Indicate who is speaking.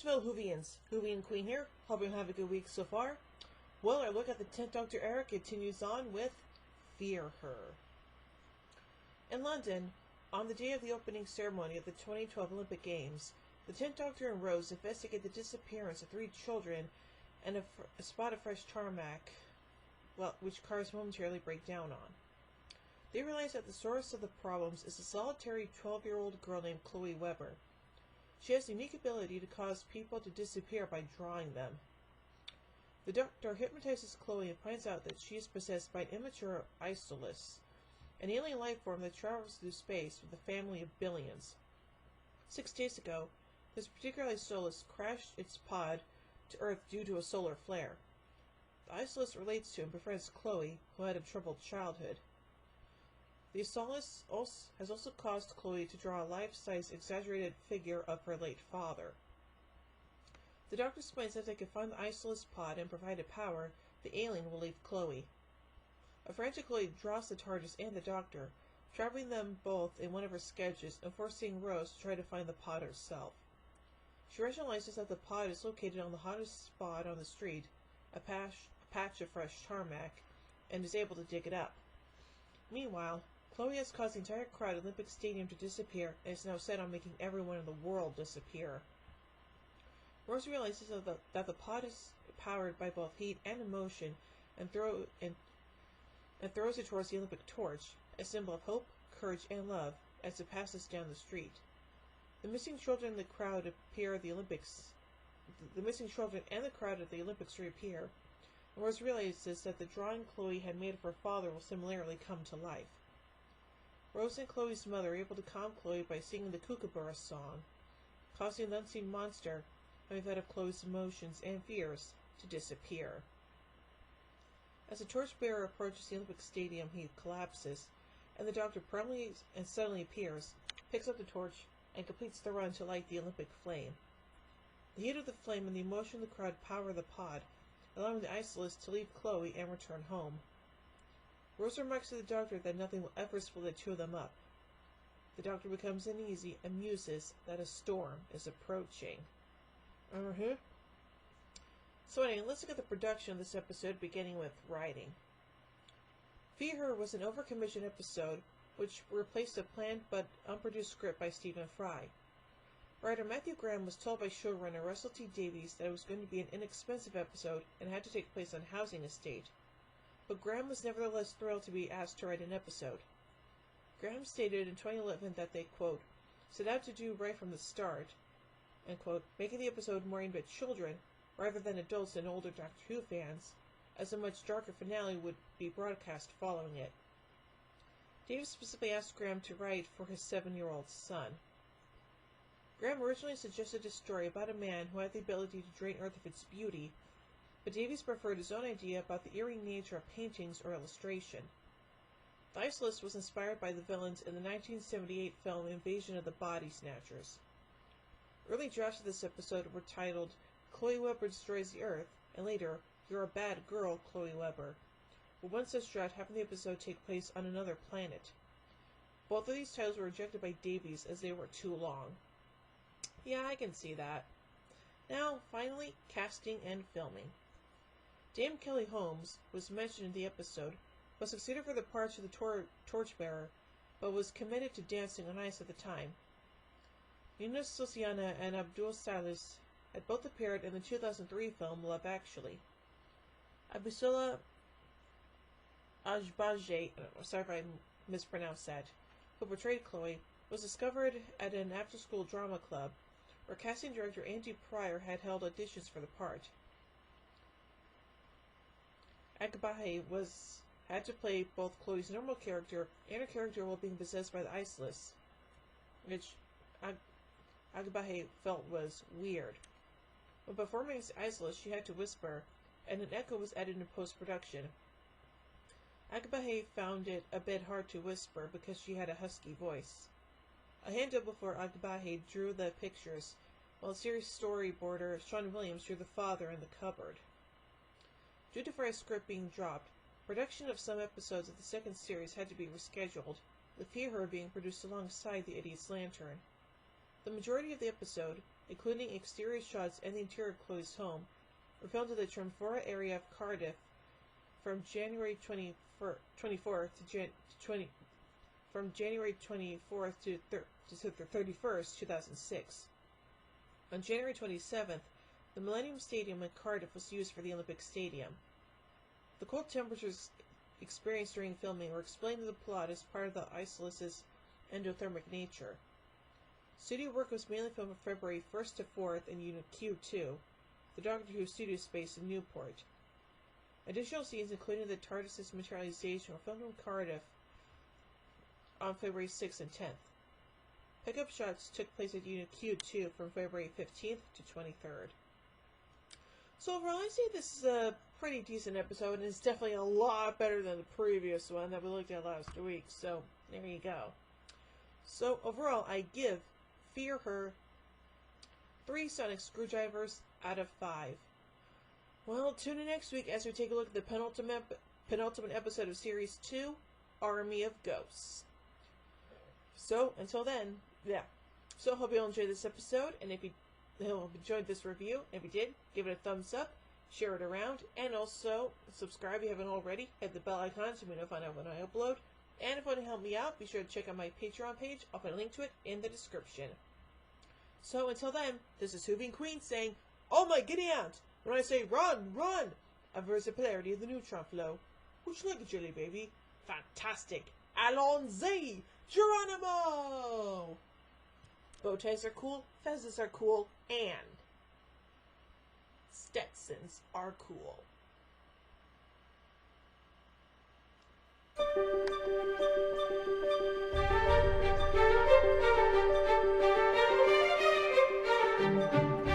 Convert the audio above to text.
Speaker 1: Greetings, fellow Whovians. Whovian Queen here. Hope you have a good week so far. Well, our look at the 10th Doctor era continues on with Fear Her. In London, on the day of the opening ceremony of the 2012 Olympic Games, the 10th Doctor and Rose investigate the disappearance of 3 children and a spot of fresh tarmac, which cars momentarily break down on. They realize that the source of the problems is a solitary 12-year-old girl named Chloe Webber. She has the unique ability to cause people to disappear by drawing them. The Doctor hypnotizes Chloe and finds out that she is possessed by an immature Isolus, an alien life form that travels through space with a family of billions. 6 days ago, this particular Isolus crashed its pod to Earth due to a solar flare. The Isolus relates to and befriends Chloe, who had a troubled childhood. The Isolus has also caused Chloe to draw a life-size exaggerated figure of her late father. The Doctor explains that if they can find the Isolus pod and provide it power, the alien will leave Chloe. A frantic Chloe draws the TARDIS and the Doctor, trapping them both in one of her sketches and forcing Rose to try to find the pod herself. She rationalizes that the pod is located on the hottest spot on the street, a patch of fresh tarmac, and is able to dig it up. Meanwhile, Chloe has caused the entire crowd at Olympic Stadium to disappear and is now set on making everyone in the world disappear. Rose realizes that the pod is powered by both heat and emotion and throws it towards the Olympic torch, a symbol of hope, courage, and love, as it passes down the street. The missing children and the crowd appear at the Olympics. The missing children and the crowd at the Olympics reappear, and Rose realizes that the drawing Chloe had made of her father will similarly come to life. Rose and Chloe's mother are able to calm Chloe by singing the Kookaburra song, causing the unseen monster, having fed up Chloe's emotions and fears, to disappear. As the torchbearer approaches the Olympic Stadium, he collapses, and the Doctor promptly and suddenly appears, picks up the torch, and completes the run to light the Olympic flame. The heat of the flame and the emotion of the crowd power the pod, allowing the Isolus to leave Chloe and return home. Rose remarks to the Doctor that nothing will ever split the two of them up. The Doctor becomes uneasy and muses that a storm is approaching. So anyway, let's look at the production of this episode, beginning with writing. Fear Her was an overcommissioned episode, which replaced a planned but unproduced script by Stephen Fry. Writer Matthew Graham was told by showrunner Russell T Davies that it was going to be an inexpensive episode and had to take place on a housing estate. But Graham was nevertheless thrilled to be asked to write an episode. Graham stated in 2011 that they, quote, set out to do right from the start, and, quote, making the episode more aimed at children rather than adults and older Doctor Who fans, as a much darker finale would be broadcast following it. Davies specifically asked Graham to write for his 7-year-old son. Graham originally suggested a story about a man who had the ability to drain Earth of its beauty, but Davies preferred his own idea about the eerie nature of paintings or illustration. The Isolus was inspired by the villains in the 1978 film Invasion of the Body Snatchers. Early drafts of this episode were titled Chloe Webber Destroys the Earth, and later, You're a Bad Girl, Chloe Webber, with one such draft having the episode take place on another planet. Both of these titles were rejected by Davies as they were too long. Yeah, I can see that. Now, finally, casting and filming. Dame Kelly Holmes was mentioned in the episode, was succeeded for the parts of the torchbearer, but was committed to dancing on ice at the time. Yunus Sosiana and Abdul Salis had both appeared in the 2003 film Love Actually. Abisola Ajbaje, sorry if I mispronounced that, who portrayed Chloe, was discovered at an after-school drama club, where casting director Andy Pryor had held auditions for the part. Agbaje had to play both Chloe's normal character and her character while being possessed by the Isolus, which Agbaje felt was weird. When performing as Isolus, she had to whisper, and an echo was added in post-production. Agbaje found it a bit hard to whisper because she had a husky voice. A hand double for Agbaje drew the pictures, while series storyboarder Sean Williams drew the father in the cupboard. Due to Fry's script being dropped, production of some episodes of the second series had to be rescheduled, with Fear Her being produced alongside The Idiot's Lantern. The majority of the episode, including exterior shots and the interior of Chloe's home, were filmed in the Tramfora area of Cardiff from January 24th to 31st, 2006. On January 27th, the Millennium Stadium in Cardiff was used for the Olympic Stadium. The cold temperatures experienced during filming were explained in the plot as part of the isosceles endothermic nature. Studio work was mainly filmed from February 1st to 4th in Unit Q2, the Doctor Who studio space in Newport. Additional scenes, including the TARDIS's materialization, were filmed in Cardiff on February 6th and 10th. Pickup shots took place at Unit Q2 from February 15th to 23rd. So overall, I say this is a pretty decent episode, and it's definitely a lot better than the previous one that we looked at last week, so there you go. So overall, I give Fear Her 3 sonic screwdrivers out of 5. Well, tune in next week as we take a look at the penultimate episode of Series 2, Army of Ghosts. So, until then, yeah. So, hope you all enjoyed this episode, and if you enjoyed this review, if you did, give it a thumbs up, share it around, and also subscribe if you haven't already. Hit the bell icon so you know when I upload. And if you want to help me out, be sure to check out my Patreon page. I'll put a link to it in the description. So, until then, this is Hooving Queen saying, "Oh my giddy aunt! When I say run, run!" Averse the polarity of the neutron flow. Would you like a jelly baby? Fantastic! Allons-y! Geronimo! Bow ties are cool, fezzes are cool, and Stetsons are cool.